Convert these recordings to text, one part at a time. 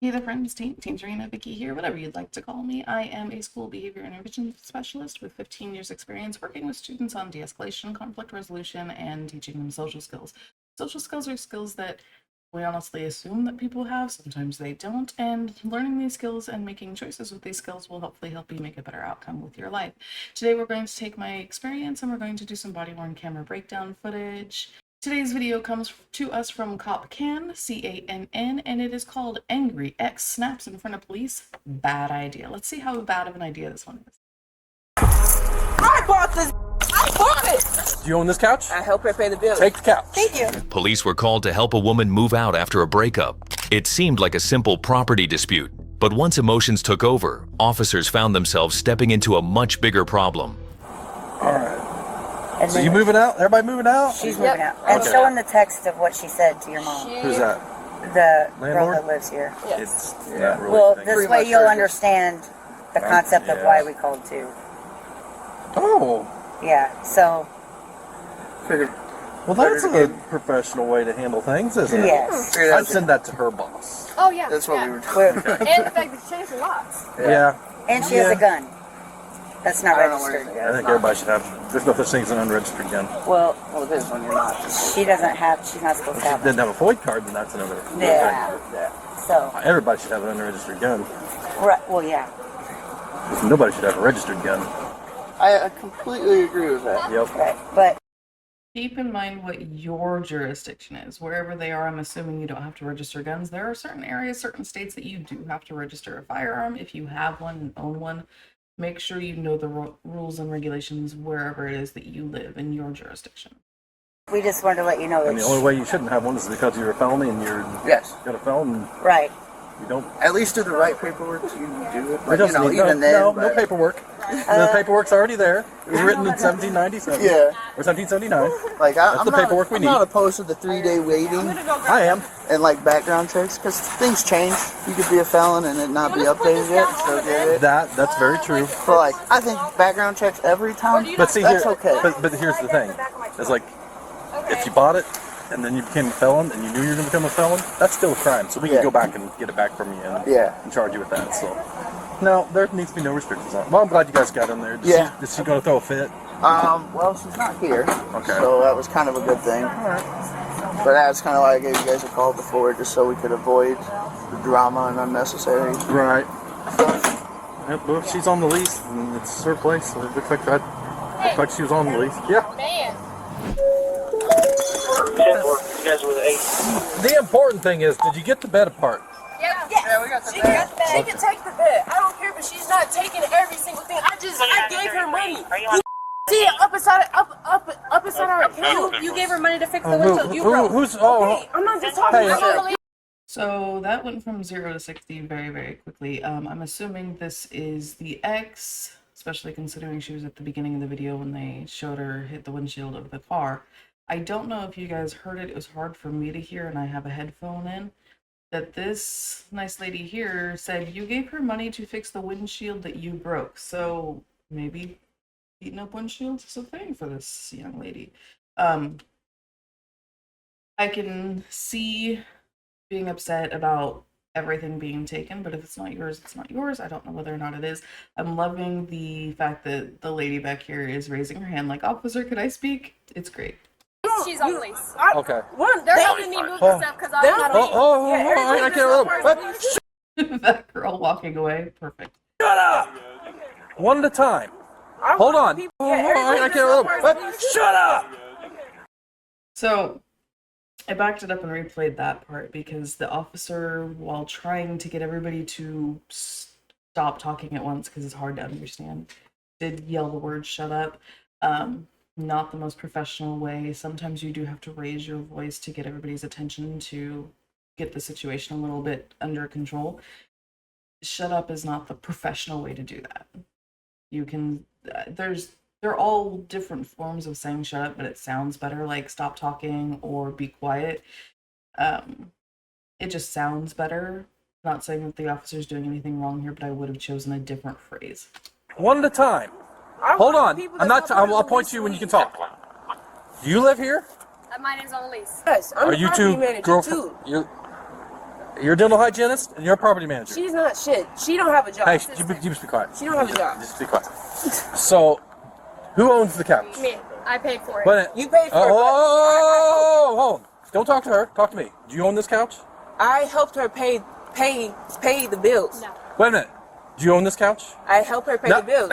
Hey there, friends, Team Serena, Vicky here, whatever you'd like to call me. I am a school behavior intervention specialist with 15 years experience working with students on de-escalation, conflict resolution, and teaching them social skills. Social skills are skills that we honestly assume that people have, sometimes they don't, and learning these skills and making choices with these skills will hopefully help you make a better outcome with your life. Today we're going to take my experience and we're going to do some body-worn camera breakdown footage. Today's video comes to us from Cop Can, C-A-N-N, and it is called Angry X Snaps in Front of Police. Bad idea. Let's see how bad of an idea this one is. I bought this. I bought it. Do you own this couch? I help her pay the bill. Take the couch. Thank you. Police were called to help a woman move out after a breakup. It seemed like a simple property dispute, but once emotions took over, officers found themselves stepping into a much bigger problem. All right. So you moving out? Everybody moving out? She's moving out. And showing the text of what she said to your mom. Who's that? The Landlord? girl that lives here. It's not really Well, thing. this way you'll understand the concept of why we called too. Oh. Yeah, so. Well, that's a professional way to handle things, isn't it? Yes. I'd send that to her boss. Oh yeah. That's what we were We're- And the fact that she changed the locks. Yeah. And she has a gun. That's not I don't know where registered. I think everybody should have. There's no such thing as an unregistered gun. Well, it is when you're not. she doesn't have, she's not supposed If to she have didn't one. have a FOID card, then that's another Yeah. thing. So, Everybody should have an unregistered gun. right, well, yeah. Nobody should have a registered gun. I completely agree with that. Yep. Right, but Keep in mind what your jurisdiction is. Wherever they are, I'm assuming you don't have to register guns. There are certain areas, certain states that you do have to register a firearm. If you have one and own one, make sure you know the rules and regulations wherever it is that you live in your jurisdiction. we just wanted to let you know And the that only way you shouldn't have one is because you're a felony and you're Yes. got a felon. right. You don't. At least do the right paperwork to do it. It But, doesn't need, even no, then. no but- paperwork. The paperwork's already there. It was written in 1797. Yeah. Or 1779. Like, That's the paperwork we I'm need. not opposed to the 3-day waiting I am. and like background checks because things change. You could be a felon and it not be updated yet. So get it. That's very true. But like, I think background checks every time. But see that's here, okay. but here's the thing. It's like, if you bought it and then you became a felon and you knew you were going to become a felon, that's still a crime. So we can Yeah. go back and get it back from you and, Yeah. and charge you with that. So no, there needs to be no restrictions on it. Well, I'm glad you guys got in there. Yeah. Is she going to throw a fit? Well, she's not here. Okay. So that was kind of a good thing. But that's kind of why I gave you guys a call before, just so we could avoid the drama and unnecessary. Right. stuff. Yep, well, if she's on the lease, and it's her place. So it looks like that. Looks like she was on the lease. Yeah. Man. The important thing is, did you get the bed apart? Yeah, we got the She can take the bed. I don't care, but she's not taking every single thing. I gave her money. You see it up inside our account. You gave her money to fix the windshield. You broke. Who's? Oh, Hey, I'm not just talking Hey, about you. So that went from 0 to 60 very, very quickly. I'm assuming this is the ex, especially considering she was at the beginning of the video when they showed her hit the windshield of the car. I don't know if you guys heard it. It was hard for me to hear, and I have a headphone in. That this nice lady here said you gave her money to fix the windshield that you broke. So maybe beating up windshields is a thing for this young lady. I can see being upset about everything being taken, but if it's not yours, it's not yours. I don't know whether or not it is. I'm loving the fact that the lady back here is raising her hand like, officer, could I speak? It's great. She's on lease. okay. They're helping me move this up because I'm not I can't. That girl walking away, perfect. Shut up! One at a time. Hold on. I can't. Shut up! So I backed it up and replayed that part because the officer, while trying to get everybody to stop talking at once because it's hard to understand, did yell the word shut up. Not the most professional way. Sometimes you do have to raise your voice to get everybody's attention to get the situation a little bit under control. Shut up is not the professional way to do that. You can, they're all different forms of saying shut up, but it sounds better like stop talking or be quiet. It just sounds better. Not saying that the officer's doing anything wrong here, but I would have chosen a different phrase. One at a time. Hold on. I'm not. I'll point to you when you can talk. Do you live here? My name's on lease. Yes, I'm Are the you property two manager girlfriend? too. You're a dental hygienist and you're a property manager. She's not shit. She don't have a job. Hey, you just be quiet. She don't have a job. Just be quiet. So, who owns the couch? Me. I paid for it. But, You paid for it. oh, hold on. Don't talk to her. Talk to me. Do you own this couch? I helped her pay the bills. No. Wait a minute. Do you own this couch? I helped her pay the bills.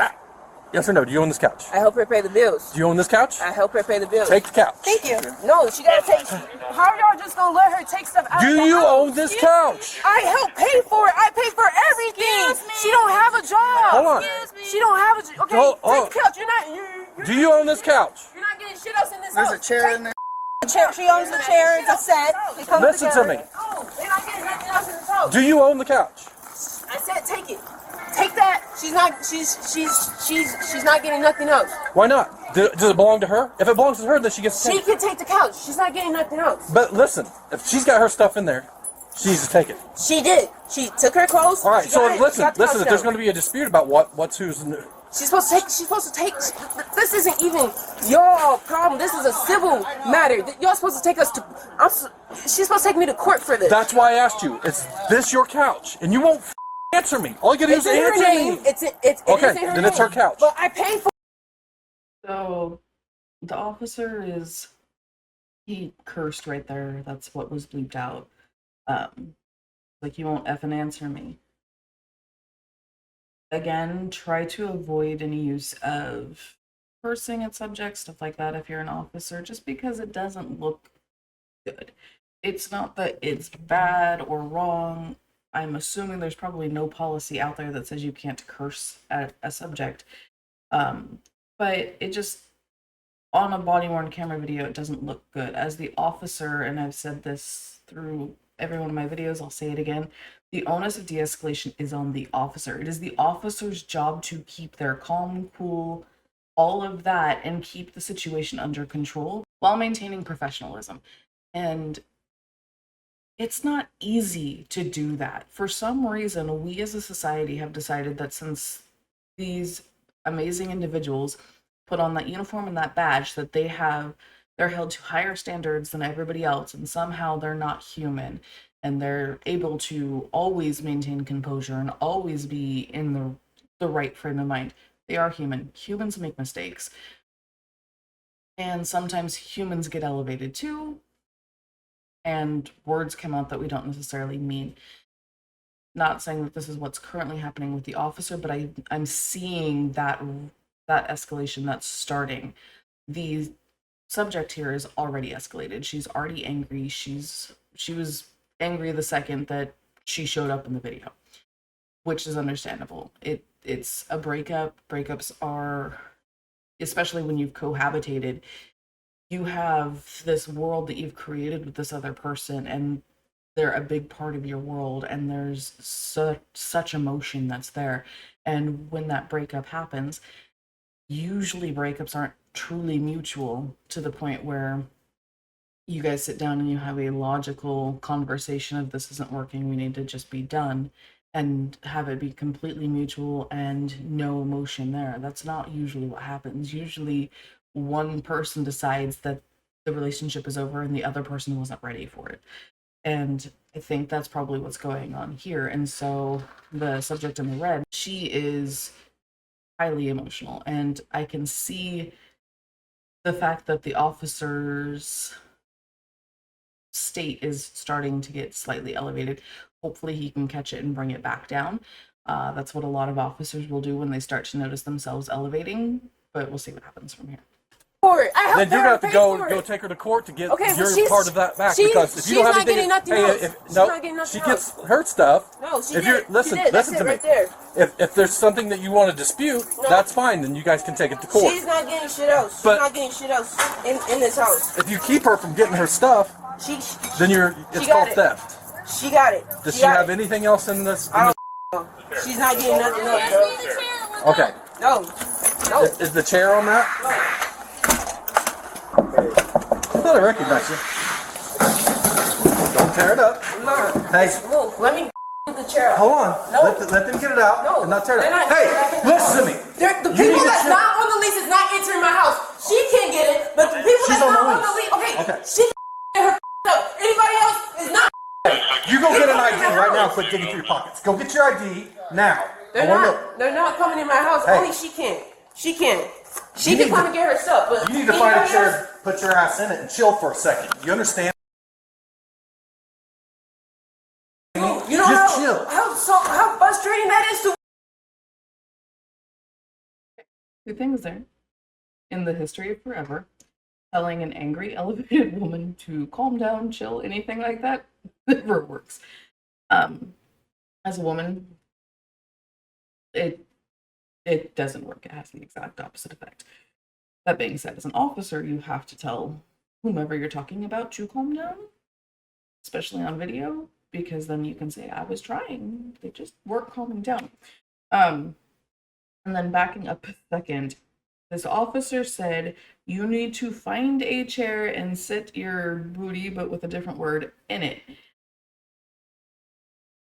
Yes or no? Do you own this couch? I help her pay the bills. Do you own this couch? I help her pay the bills. Take the couch. Thank you. No, she gotta take. How are y'all just gonna let her take stuff out Do of the you house? own this couch? I help pay for it. I pay for everything. Excuse me. She don't have a job. Hold on. Excuse me. She don't have a job. Okay, take the couch. You're not. Do you own this couch? You're not getting shit else in this There's house. a chair in there. She owns the chair. It's a set. It comes Listen to together. me. No, they're not getting nothing else in this house. Do you own the couch? I said take it. Take that. She's not getting nothing else. Why not? Does it belong to her? If it belongs to her, then she gets to She take it. can take the couch. She's not getting nothing else. But listen, if she's got her stuff in there, she needs to take it. She did. She took her clothes. All right, she so got it, she listen. got the couch If there's down. going to be a dispute about what's whose. She's supposed to take. This isn't even your problem. This is a civil matter. Y'all supposed to take us to. She's supposed to take me to court for this. That's why I asked you. Is this your couch? And you won't answer me. All you gotta do It's is in her answer name. me. It Okay, is in her then it's her name. couch. But I paid for. So the officer he cursed right there. That's what was bleeped out. Like, you won't effing answer me. Again, try to avoid any use of cursing at subjects, stuff like that if you're an officer, just because it doesn't look good. It's not that it's bad or wrong. I'm assuming there's probably no policy out there that says you can't curse at a subject. But it just, on a body-worn camera video, it doesn't look good. As the officer, and I've said this through every one of my videos, I'll say it again, the onus of de-escalation is on the officer. It is the officer's job to keep their calm, cool, all of that, and keep the situation under control while maintaining professionalism. And it's not easy to do that. For some reason, we as a society have decided that since these amazing individuals put on that uniform and that badge, that they're held to higher standards than everybody else, and somehow they're not human, and they're able to always maintain composure and always be in the right frame of mind. They are human. Humans make mistakes. And sometimes humans get elevated too, and words come out that we don't necessarily mean. Not saying that this is what's currently happening with the officer, but I'm seeing that escalation that's starting. The subject here is already escalated. She's already angry. She was angry the second that she showed up in the video, which is understandable. It's a breakup. Breakups are, especially when you've cohabitated, you have this world that you've created with this other person, and they're a big part of your world, and there's such emotion that's there. And when that breakup happens, usually breakups aren't truly mutual to the point where you guys sit down and you have a logical conversation of, this isn't working, we need to just be done, and have it be completely mutual and no emotion there. That's not usually what happens. Usually one person decides that the relationship is over and the other person wasn't ready for it. And I think that's probably what's going on here. And so the subject in the red, she is highly emotional, and I can see the fact that the officer's state is starting to get slightly elevated. Hopefully he can catch it and bring it back down. That's what a lot of officers will do when they start to notice themselves elevating, but we'll see what happens from here. I helped Then you're her gonna have to pay go for it. take her to court to get Okay, but your she's- part of that back. she- Because if she's you don't have not anything, getting nothing else. She's not getting nothing she gets else. her stuff. No, she if did. you're listen, She did. That's listen it to me. right there. If there's something that you want to dispute, that's fine. Then you guys can take it to court. She's not getting shit else. She's But- not getting shit else in this house. If you keep her from getting her stuff, then it's got called it. theft. She got it. Does she got have it. anything else in this? I don't know. She's not getting nothing else, bro. Okay. No. Is the chair on that? I thought I recognized you. Don't tear it up. No. Hey, Move. Let me get the chair out. hold on. No. Let them get it out No. and not tear it They're up. not- Hey, listen to me. The You people need to that's check- not on the lease is not entering my house. She can't get it, but the people She's that's on not the on the lease. lease, okay, Okay. she can get her up. Anybody else is not You go get an ID right now. Quit digging through your pockets. Go get your ID now. They're not coming in my house. Hey. Only she can. She can. She You can need come to- and get her stuff. But You need to find a chair, put your ass in it, and chill for a second. You understand? You know Just chill. how frustrating that is to. Two things there. In the history of forever, telling an angry, elevated woman to calm down, chill, anything like that, never works. As a woman, it doesn't work. It has the exact opposite effect. That being said, as an officer, you have to tell whomever you're talking about to calm down, especially on video, because then you can say, I was trying. They just weren't calming down. And then backing up a second, this officer said, you need to find a chair and sit your booty, but with a different word, in it.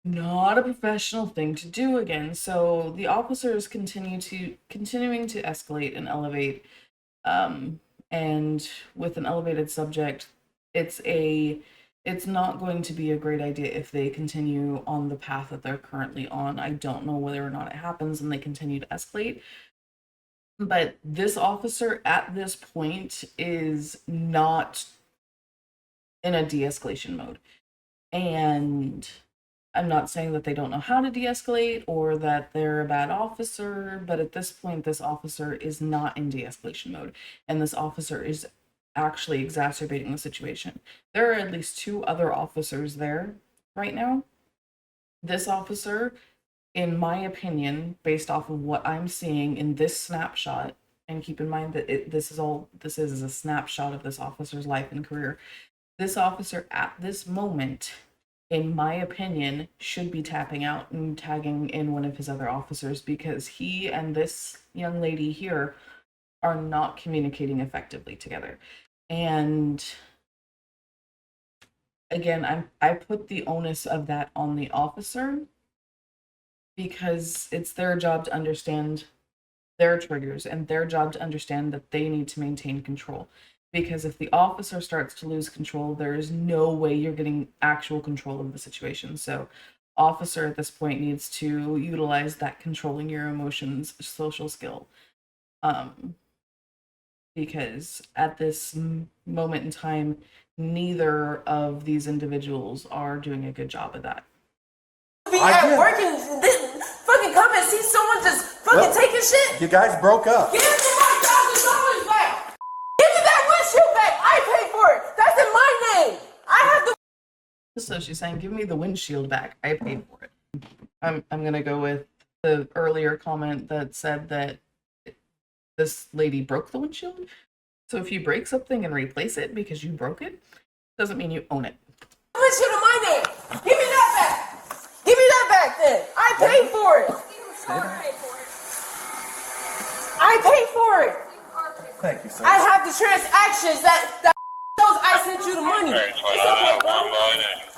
Not a professional thing to do again. So the officers continuing to escalate and elevate. And with an elevated subject, it's not going to be a great idea if they continue on the path that they're currently on. I don't know whether or not it happens and they continue to escalate. But this officer at this point is not in a de-escalation mode. And I'm not saying that they don't know how to de-escalate or that they're a bad officer, but at this point, this officer is not in de-escalation mode. And this officer is actually exacerbating the situation. There are at least 2 other officers there right now. This officer, in my opinion, based off of what I'm seeing in this snapshot, and keep in mind that this is a snapshot of this officer's life and career. This officer at this moment, in my opinion, should be tapping out and tagging in one of his other officers, because he and this young lady here are not communicating effectively together. And again, I put the onus of that on the officer, because it's their job to understand their triggers and their job to understand that they need to maintain control. Because if the officer starts to lose control, there is no way you're getting actual control of the situation. So officer at this point needs to utilize that controlling your emotions social skill. Because at this moment in time, neither of these individuals are doing a good job of that. Be at work and fucking come and see someone just fucking taking shit. You guys broke up. Give me my $1,000 back. Give me that windshield back. I paid for it. That's in my name. I have the. So she's saying, give me the windshield back. I paid for it. I'm gonna go with the earlier comment that said that this lady broke the windshield. So if you break something and replace it because you broke it, doesn't mean you own it. Windshield in my name. Give me that back. Give me that back then. I paid for it. I paid for it. Thank you, sir. I have the transactions that shows I sent you the money.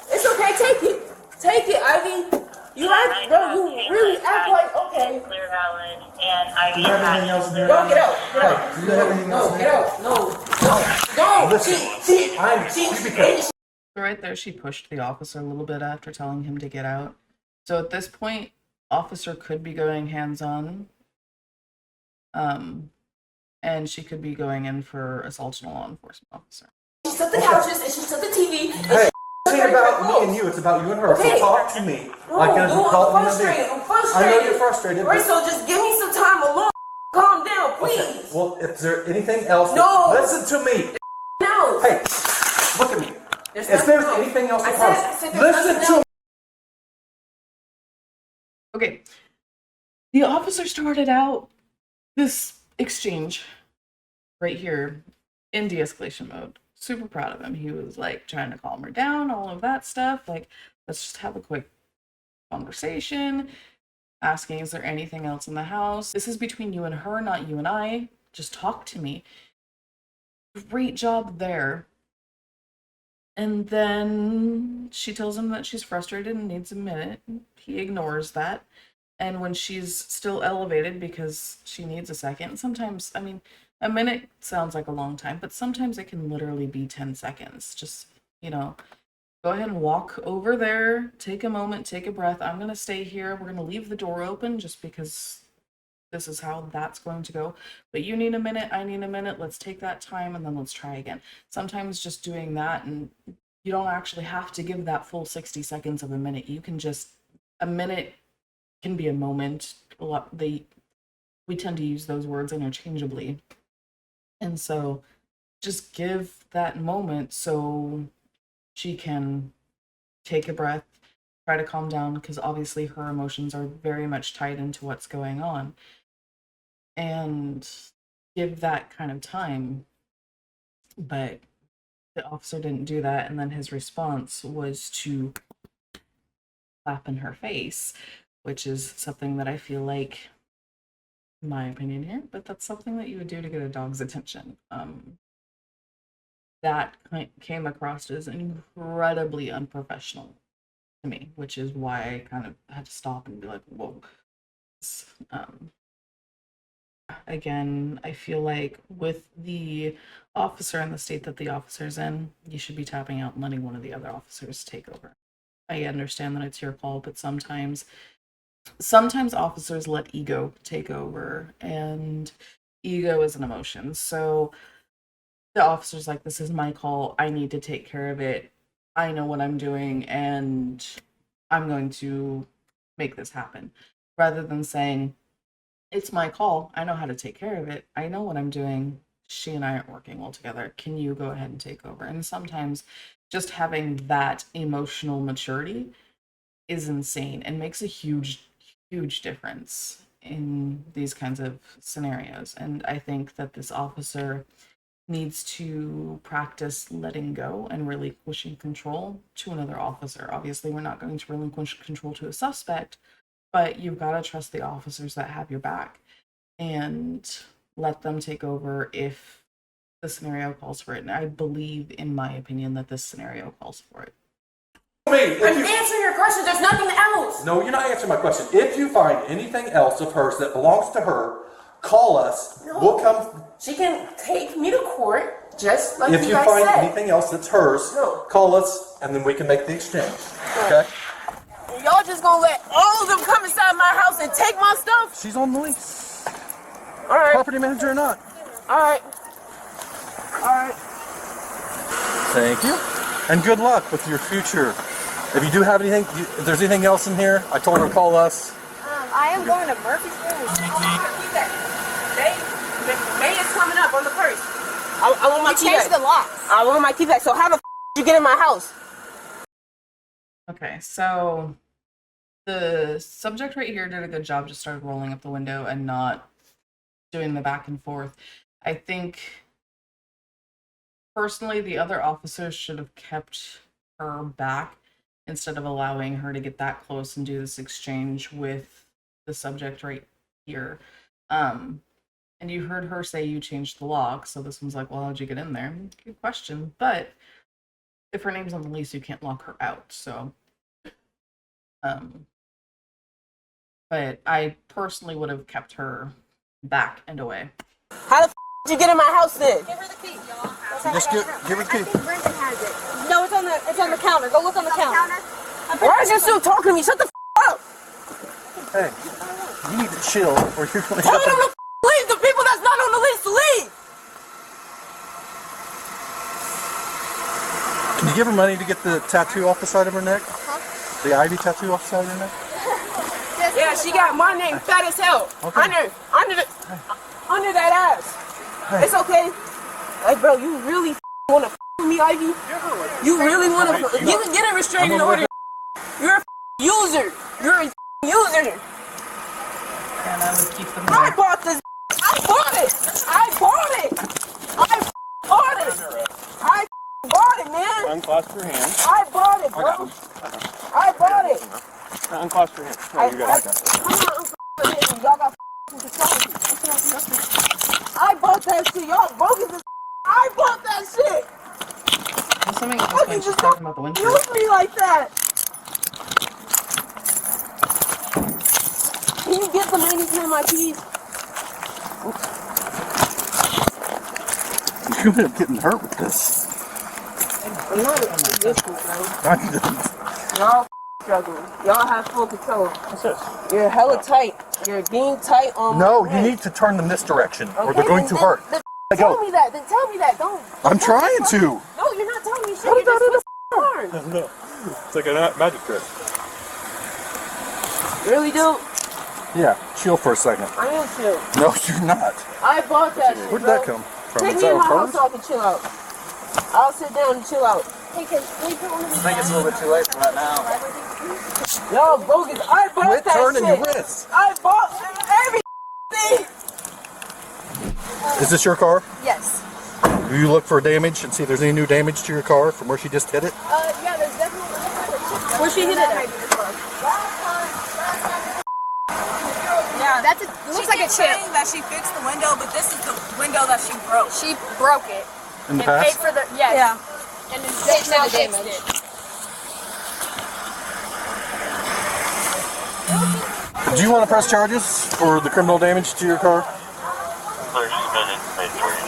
It's okay, take it. Take it, Ivy. You act, bro, you really act like, okay. Clear valid, and I Do you have anything else in there? Bro, get out, get out. Do you have anything else in Get there? out, no. Listen, So right there, she pushed the officer a little bit after telling him to get out. So at this point, officer could be going hands-on. And she could be going in for assault on a law enforcement officer. She took the couches and she took the TV. Hey, it ain't about me and you, it's about you and her. Okay. So talk to me. No, Like an no, adult I'm human being. frustrated. I'm frustrated. I know you're frustrated. Right, but- so just give me some time alone. Calm down, please. Okay, well, is there anything else? No. Listen to me. No. Hey, look at me. There's If there's nothing anything else I to said post, there's listen nothing to me. else. Okay. The officer started out this exchange right here in de-escalation mode. Super proud of him. He was like trying to calm her down, all of that stuff. Like, let's just have a quick conversation, asking, is there anything else in the house? This is between you and her, not you and I. Just talk to me. Great job there. And then she tells him that she's frustrated and needs a minute. He ignores that. And when she's still elevated because she needs a second, sometimes, I mean, a minute sounds like a long time, but sometimes it can literally be 10 seconds. Just, you know, go ahead and walk over there, take a moment, take a breath. I'm going to stay here. We're going to leave the door open just because this is how that's going to go. But you need a minute, I need a minute. Let's take that time and then let's try again. Sometimes just doing that, and you don't actually have to give that full 60 seconds of a minute. You can just, a minute can be a moment. We tend to use those words interchangeably. And so just give that moment so she can take a breath, try to calm down, because obviously her emotions are very much tied into what's going on. And give that kind of time. But the officer didn't do that, and then his response was to slap in her face, which is something that I feel like, in my opinion here, but that's something that you would do to get a dog's attention. That came across as incredibly unprofessional to me, which is why I kind of had to stop and be like, whoa. Again, I feel like with the officer in the state that the officer's in, you should be tapping out and letting one of the other officers take over. I understand that it's your call, but sometimes officers let ego take over, and ego is an emotion. So the officer's like, this is my call. I need to take care of it. I know what I'm doing, and I'm going to make this happen. Rather than saying, it's my call. I know how to take care of it. I know what I'm doing. She and I aren't working well together. Can you go ahead and take over? And sometimes just having that emotional maturity is insane and makes a huge, huge difference in these kinds of scenarios. And I think that this officer needs to practice letting go and relinquishing control to another officer. Obviously, we're not going to relinquish control to a suspect, but you've got to trust the officers that have your back and let them take over if the scenario calls for it. And I believe, in my opinion, that this scenario calls for it. I'm answering your question. There's nothing else. No, you're not answering my question. If you find anything else of hers that belongs to her, call us. No. We'll come. She can take me to court, just like If you you guys find said. anything else that's hers, No. call us, and then we can make the exchange. Okay? Y'all just gonna let all of them come inside my house and take my stuff? She's on the lease. All right. Property manager or not. All right. All right. Thank you. And good luck with your future. If you do have anything, if there's anything else in here, I told her to call us. I am going to Murfreesboro. May is coming up on the first. I want my key Change back. the locks. I want my key back. So how the you get in my house? Okay, so the subject right here did a good job, just started rolling up the window and not doing the back and forth. I think, personally, the other officers should have kept her back instead of allowing her to get that close and do this exchange with the subject right here. And you heard her say you changed the lock, so this one's like, well, how'd you get in there? Good question, but if her name's on the lease, you can't lock her out, so... but I personally would have kept her back and away. How the did you get in my house then? Give her the key. Just give her the key. Brendan has it. No, it's on the counter. Go look on the counter. Why is you still talking to me? Shut the up! Hey, you need to chill, or you're going to Tell them to leave. The people that's not on the list to leave. Can you give her money to get the tattoo off the side of her neck? The ivy tattoo off the side of her neck? Yeah, she got my name fat as hell. Okay. Under that ass. Hey. It's okay. Hey, bro, you really want to with me, Ivy? You really want to? You can get a restraining order. You're a user. You're a user. And I would keep them I there. bought this. I bought it. I bought it. I bought it. I bought it, man. Unclasp your hand. I bought it, bro. I bought it. Unclasp your hand. No, you got it. Come on, Uncle. Y'all got control. I bought that shit. Y'all bogus as I bought that shit. Assuming at this How point you she's just talking about the windshield. use me like that? Can you get the man to my keys? You're going to end up getting hurt with this. I'm not an issue, bro. Y'all struggling. Y'all have full control. What's this? You're hella tight. You're being tight on No, my you wrist. need to turn them this direction, or Okay, they're going then- too hard. then Let tell go. me that. Then tell me that. Don't. I'm trying to. No, you're not telling me shit. You're just twisting my arm. No, it's like a magic trick. Really, dude? Yeah, chill for a second. I am chill. No, you're not. I bought that shit, Where did bro. that come from? Take Is me that in on my house purpose? so I can chill out. I'll sit down and chill out. Hey, can we put one of these I think it's a little bit too late for that now. Yo, bogus. I bought Quit that turning shit. your wrists. I bought everything. Is this your car? Yes. Do you look for damage and see if there's any new damage to your car from where she just hit it? Yeah, there's definitely Where she hit it at? Yeah, that's it looks like a chip. Saying that she fixed the window, but this is the window that she broke. She broke it In the and paid past? for the yeah. And then fixed the damage. Do you want to press charges for the criminal damage to your car?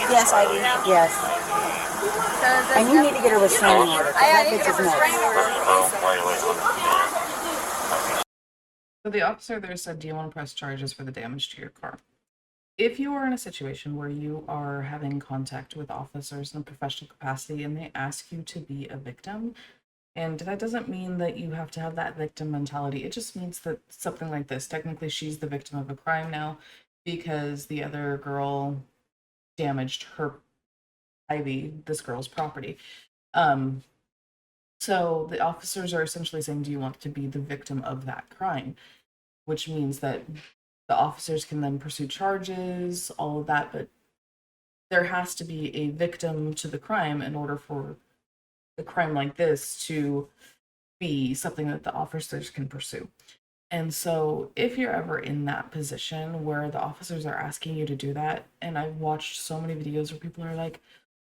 Yes, I do. Yes. And you need to get a restraining order. 'cause that I bitch get is a nuts. restraining order. So the officer there said, do you want to press charges for the damage to your car? If you are in a situation where you are having contact with officers in a professional capacity and they ask you to be a victim, and that doesn't mean that you have to have that victim mentality. It just means that something like this, technically she's the victim of a crime now because the other girl damaged her Ivy, this girl's property. So the officers are essentially saying, do you want to be the victim of that crime? Which means that the officers can then pursue charges, all of that, but there has to be a victim to the crime in order for a crime like this to be something that the officers can pursue. And so if you're ever in that position where the officers are asking you to do that, and I've watched so many videos where people are like,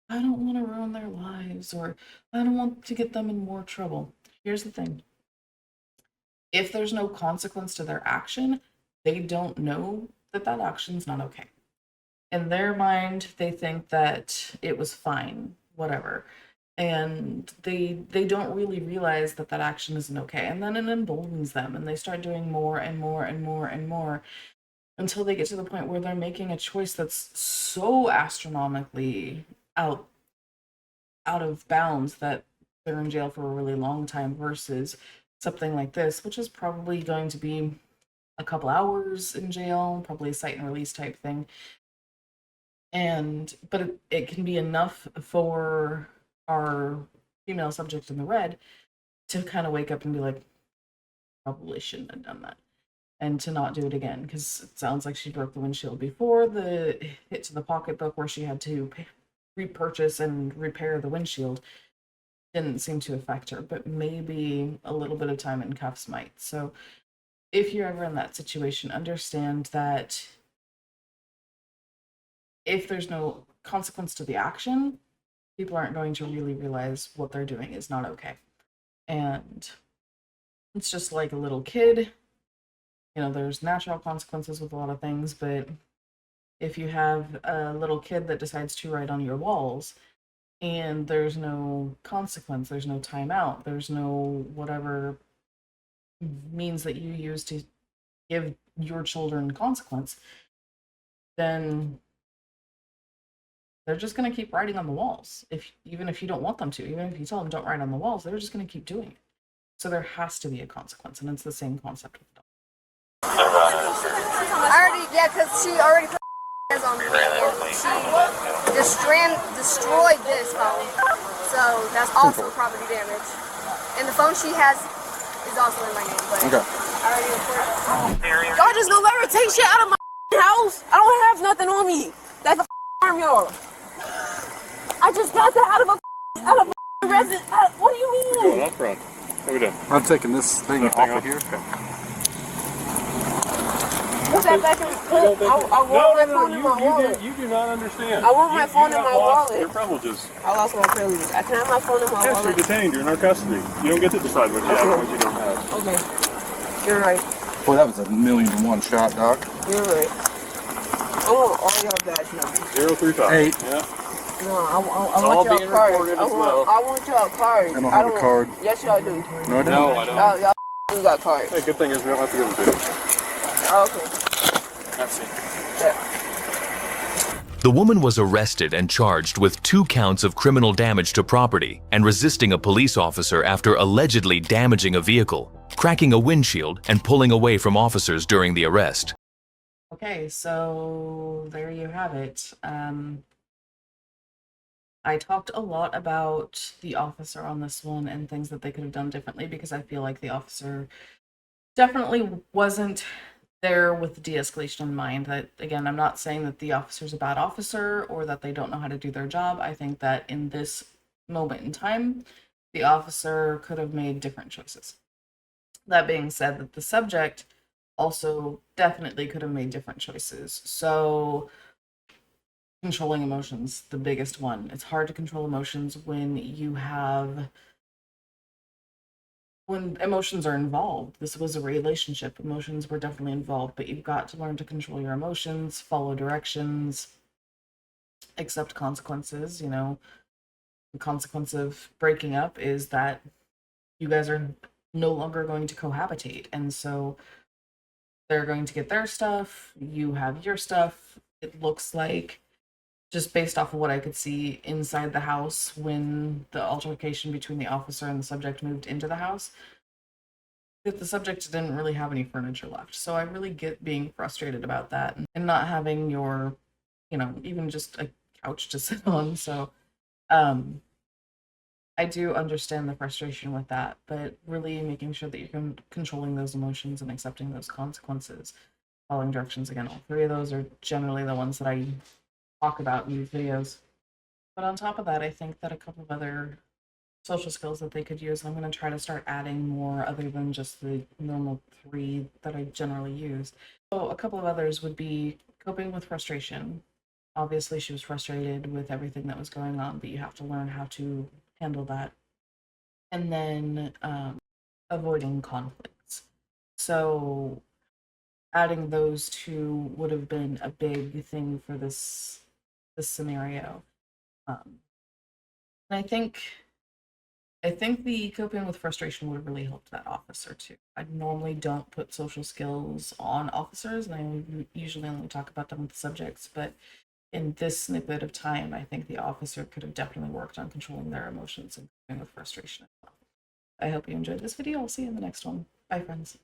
I don't want to ruin their lives, or I don't want to get them in more trouble. Here's the thing. If there's no consequence to their action, they don't know that that action's not okay. In their mind, they think that it was fine, whatever. And they don't really realize that that action isn't okay. And then it emboldens them, and they start doing more and more and more and more until they get to the point where they're making a choice that's so astronomically out of bounds that they're in jail for a really long time versus something like this, which is probably going to be a couple hours in jail, probably a cite and release type thing. But it can be enough for our female subject in the red to kind of wake up and be like, probably shouldn't have done that, and to not do it again, because it sounds like she broke the windshield before. The hit to the pocketbook where she had to repurchase and repair the windshield didn't seem to affect her, but maybe a little bit of time in cuffs might. So if you're ever in that situation, understand that if there's no consequence to the action, people aren't going to really realize what they're doing is not okay. And it's just like a little kid. You know, there's natural consequences with a lot of things, but if you have a little kid that decides to write on your walls and there's no consequence, there's no timeout, there's no whatever means that you use to give your children consequence, then they're just going to keep writing on the walls. Even if you don't want them to, even if you tell them don't write on the walls, they're just going to keep doing it. So there has to be a consequence, and it's the same concept with dogs. Because she already put on me. She destroyed this phone. So that's also property damage. And the phone she has is also in my name. But Okay. I already reported it. Y'all just gonna let her take shit out of my house? I don't have nothing on me. That's a harm y'all. I just got that out of a resident. What do you mean? Up front. What are we doing? I'm taking this thing off of here. Okay. Put that back in the I want my phone in my wallet. You do not understand. I want my phone in my wallet. Your privileges. I lost my privileges. I can have my phone in my Yes, you're wallet. detained. You're in our custody. You don't get to decide what you have and what you don't have. Okay. You're right. Boy, that was a 1,000,000 shot, Doc. You're right. I want all y'all guys numbers. 035. 8. Yeah. No, I It's all want y'all being card. recorded as well. I want y'all card. I don't have a card. Yes, y'all do. No, I don't. No, I don't. Y'all do got cards. Hey, good thing is we don't have to give them to you. Oh, okay. That's it. The woman was arrested and charged with 2 counts of criminal damage to property and resisting a police officer after allegedly damaging a vehicle, cracking a windshield, and pulling away from officers during the arrest. Okay, so there you have it. I talked a lot about the officer on this one and things that they could have done differently because I feel like the officer definitely wasn't there with the de-escalation in mind. That, again, I'm not saying that the officer's a bad officer or that they don't know how to do their job. I think that in this moment in time, the officer could have made different choices. That being said, that the subject also definitely could have made different choices. So controlling emotions, the biggest one. It's hard to control emotions when emotions are involved. This was a relationship. Emotions were definitely involved, but you've got to learn to control your emotions, follow directions, accept consequences. You know, the consequence of breaking up is that you guys are no longer going to cohabitate. And so they're going to get their stuff, you have your stuff. It looks like, just based off of what I could see inside the house when the altercation between the officer and the subject moved into the house, that the subject didn't really have any furniture left. So I really get being frustrated about that and not having your, even just a couch to sit on. So I do understand the frustration with that, but really making sure that you're controlling those emotions and accepting those consequences, following directions. Again, all 3 of those are generally the ones that I talk about in these videos. But on top of that, I think that a couple of other social skills that they could use, I'm going to try to start adding more other than just the normal 3 that I generally use. So a couple of others would be coping with frustration. Obviously, she was frustrated with everything that was going on, but you have to learn how to handle that. And then avoiding conflicts. So adding those 2 would have been a big thing for this scenario. And I think the coping with frustration would have really helped that officer too. I normally don't put social skills on officers, and I usually only talk about them with subjects, but in this snippet of time, I think the officer could have definitely worked on controlling their emotions and coping with frustration as well. I hope you enjoyed this video. I'll see you in the next one. Bye, friends.